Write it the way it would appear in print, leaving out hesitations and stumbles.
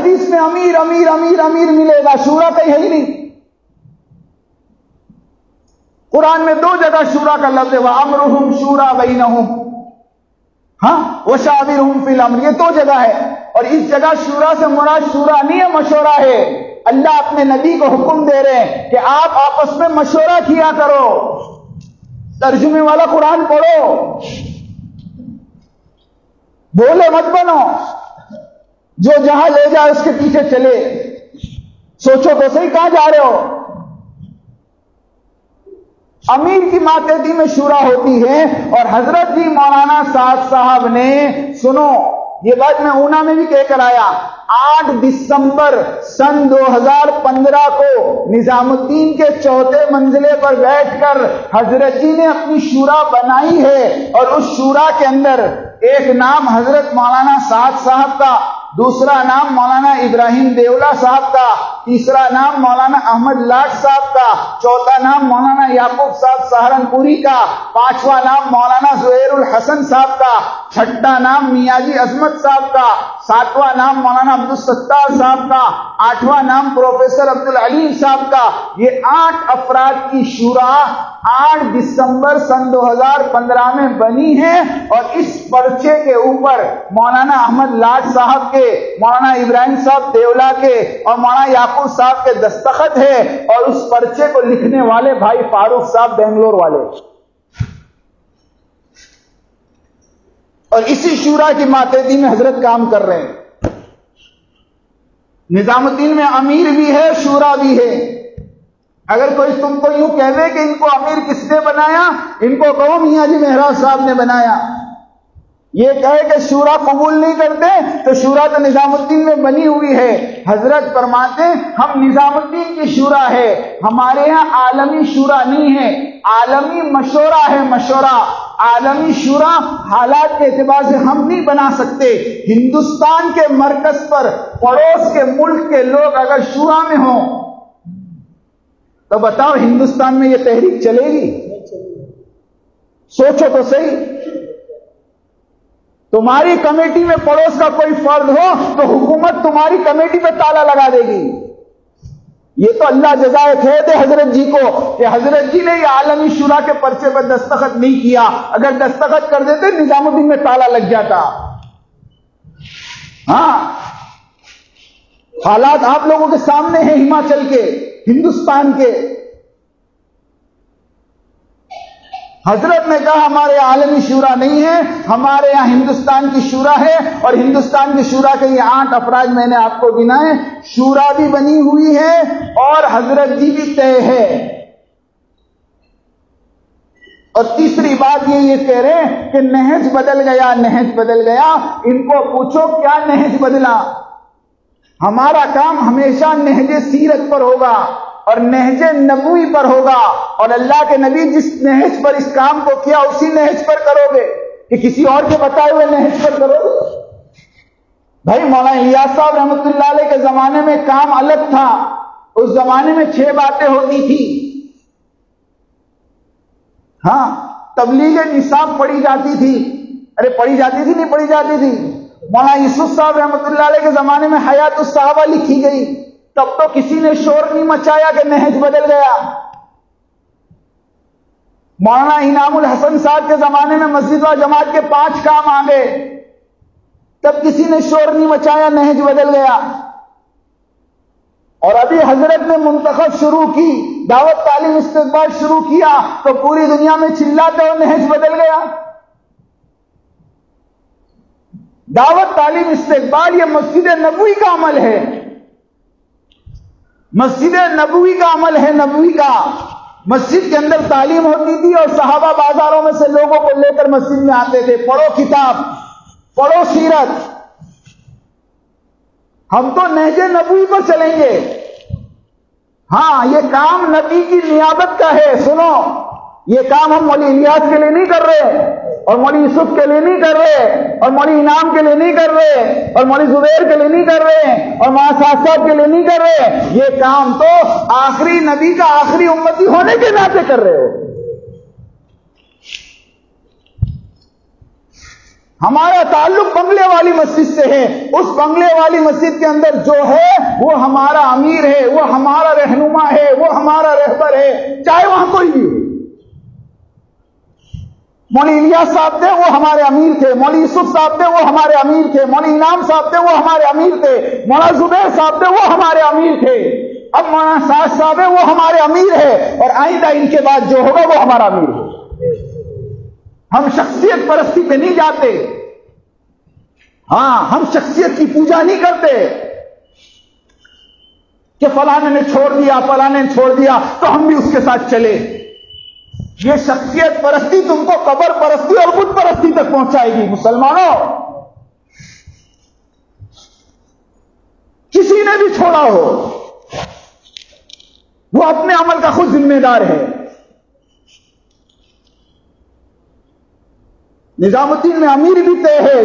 حدیث میں امیر امیر امیر امیر ملے گا، شورا کہیں ہے ہی نہیں۔ قرآن میں 2 جگہ شورا کا لفظ ہے، وَأَمْرُهُمْ شُورَى بَيْنَهُمْ، وَشَاوِرْهُمْ فِي الْأَمْرِ، یہ 2 جگہ ہے۔ اور اس جگہ شورا سے مراد شورا نہیں ہے، مشورہ ہے۔ اللہ اپنے نبی کو حکم دے رہے ہیں کہ آپ آپس میں مشورہ کیا کرو۔ ترجمے والا قرآن پڑھو، بولے مت بنو، جو جہاں لے جائے اس کے پیچھے چلے۔ سوچو تو صحیح کہاں جا رہے ہو؟ امیر کی ماتحتی میں شورا ہوتی ہے۔ اور حضرت جی مولانا سعد صاحب نے، سنو یہ بات میں اونا میں بھی کہہ کر آیا، 8 دسمبر سن 2015 کو نظام الدین کے 4تھے منزلے پر بیٹھ کر حضرت جی نے اپنی شورا بنائی ہے۔ اور اس شورا کے اندر ایک نام حضرت مولانا سعد صاحب کا، دوسرا نام مولانا ابراہیم دیولا صاحب کا، تیسرا نام مولانا احمد لاٹ صاحب کا، چوتھا نام مولانا یعقوب صاحب سہارنپوری کا، 5واں نام مولانا زہیر الحسن صاحب کا، 6واں نام میاں جی عظمت صاحب کا، 7واں نام مولانا عبدالستار صاحب کا، 8واں نام پروفیسر عبدالعلیم صاحب کا۔ یہ 8 افراد کی شورا 8 دسمبر سن 2015 میں بنی ہے۔ اور اس پرچے کے اوپر مولانا احمد لاٹ صاحب کے، مولانا ابراہیم صاحب دیولا کے اور مولانا یعقوب صاحب کے دستخط ہے۔ اور اس پرچے کو لکھنے والے بھائی فاروق صاحب بنگلور والے۔ اور اسی شورا کی ماتحتی میں حضرت کام کر رہے ہیں۔ نظام الدین میں امیر بھی ہے، شورا بھی ہے۔ اگر کوئی تم کو یوں کہہ دے کہ ان کو امیر کس نے بنایا، ان کو کہو میاں جی مہراج صاحب نے بنایا۔ یہ کہے کہ شورا قبول نہیں کرتے تو شورا تو نظام الدین میں بنی ہوئی ہے۔ حضرت فرماتے ہیں ہم نظام الدین کی شورا ہے، ہمارے ہاں عالمی شورا نہیں ہے، عالمی مشورہ ہے، مشورہ۔ عالمی شورا حالات کے اعتبار سے ہم نہیں بنا سکتے۔ ہندوستان کے مرکز پر پڑوس کے ملک کے لوگ اگر شورا میں ہوں تو بتاؤ ہندوستان میں یہ تحریک چلے گی؟ سوچو تو صحیح۔ تمہاری کمیٹی میں پڑوس کا کوئی فرد ہو تو حکومت تمہاری کمیٹی پہ تالا لگا دے گی۔ یہ تو اللہ جزائے خیر دے حضرت جی کو کہ حضرت جی نے یہ عالمی شورا کے پرچے پر دستخط نہیں کیا، اگر دستخط کر دیتے نظام الدین میں تالا لگ جاتا۔ ہاں، حالات آپ لوگوں کے سامنے ہیں، ہماچل کے، ہندوستان کے۔ حضرت نے کہا ہمارے عالمی شورا نہیں ہے، ہمارے یہاں ہندوستان کی شورا ہے۔ اور ہندوستان کی شورا کے یہ 8 افراد میں نے آپ کو گنائے، شورا بھی بنی ہوئی ہے اور حضرت جی بھی طے ہے۔ اور تیسری بات یہ کہہ رہے ہیں کہ نہج بدل گیا، نہج بدل گیا۔ ان کو پوچھو کیا نہج بدلا؟ ہمارا کام ہمیشہ نہج سیرت پر ہوگا اور نہج نبوی پر ہوگا، اور اللہ کے نبی جس نہج پر اس کام کو کیا اسی نہج پر کرو گے کہ کسی اور کے بتائے ہوئے نہج پر کرو گے؟ بھائی مولانا الیاس صاحب رحمۃ اللہ علیہ کے زمانے میں کام الگ تھا۔ اس زمانے میں 6 باتیں ہوتی تھی۔ ہاں، تبلیغ نصاب پڑھی جاتی تھی۔ ارے پڑھی جاتی تھی نہیں پڑھی جاتی تھی؟ مولانا یوسف صاحب رحمۃ اللہ علیہ کے زمانے میں حیات الصحابہ لکھی گئی، تب تو کسی نے شور نہیں مچایا کہ نہج بدل گیا۔ مولانا انعام الحسن صاحب کے زمانے میں مسجد و جماعت کے 5 کام آ گئے، تب کسی نے شور نہیں مچایا، نہج بدل گیا۔ اور ابھی حضرت نے منتخب شروع کی، دعوت تعلیم استقبال شروع کیا تو پوری دنیا میں چلاتے ہو نہج بدل گیا۔ دعوت تعلیم استقبال یہ مسجد نبوی کا عمل ہے، مسجد نبوی کا عمل ہے، نبوی کا۔ مسجد کے اندر تعلیم ہوتی تھی اور صحابہ بازاروں میں سے لوگوں کو لے کر مسجد میں آتے تھے، پڑھو کتاب، پڑھو سیرت۔ ہم تو نہج نبوی پر چلیں گے۔ ہاں، یہ کام نبی کی نیابت کا ہے۔ سنو، یہ کام ہم مولی الیاس کے لیے نہیں کر رہے، اور مولی یوسف کے لیے نہیں کر رہے، اور مولی انعام کے لیے نہیں کر رہے، اور مولی زبیر کے لیے نہیں کر رہے، اور مولانا صاحب صاحب کے لیے نہیں کر رہے۔ یہ کام تو آخری نبی کا آخری امتی ہونے کے ناطے کر رہے ہو۔ ہمارا تعلق بنگلے والی مسجد سے ہے، اس بنگلے والی مسجد کے اندر جو ہے وہ ہمارا امیر ہے، وہ ہمارا رہنما ہے، وہ ہمارا رہبر ہے، چاہے وہاں کوئی بھی ہو۔ مولوی الیاس صاحب تھے وہ ہمارے امیر تھے، مولوی یوسف صاحب تھے وہ ہمارے امیر تھے، مولوی انعام صاحب تھے وہ ہمارے امیر تھے، مولانا زبیر صاحب تھے وہ ہمارے امیر تھے، اب مولانا ساج صاحب ہے وہ ہمارے امیر ہے، اور آئندہ ان کے بعد جو ہوگا وہ ہمارا امیر ہوگا۔ ہم شخصیت پرستی پہ نہیں جاتے، ہاں ہم شخصیت کی پوجا نہیں کرتے کہ فلانے نے چھوڑ دیا، فلانے نے چھوڑ دیا تو ہم بھی اس کے ساتھ چلے۔ یہ شخصیت پرستی تم کو قبر پرستی اور بت پرستی تک پہنچائے گی۔ مسلمانوں، کسی نے بھی چھوڑا ہو وہ اپنے عمل کا خود ذمہ دار ہے۔ نظام الدین میں امیر بھی طے ہے،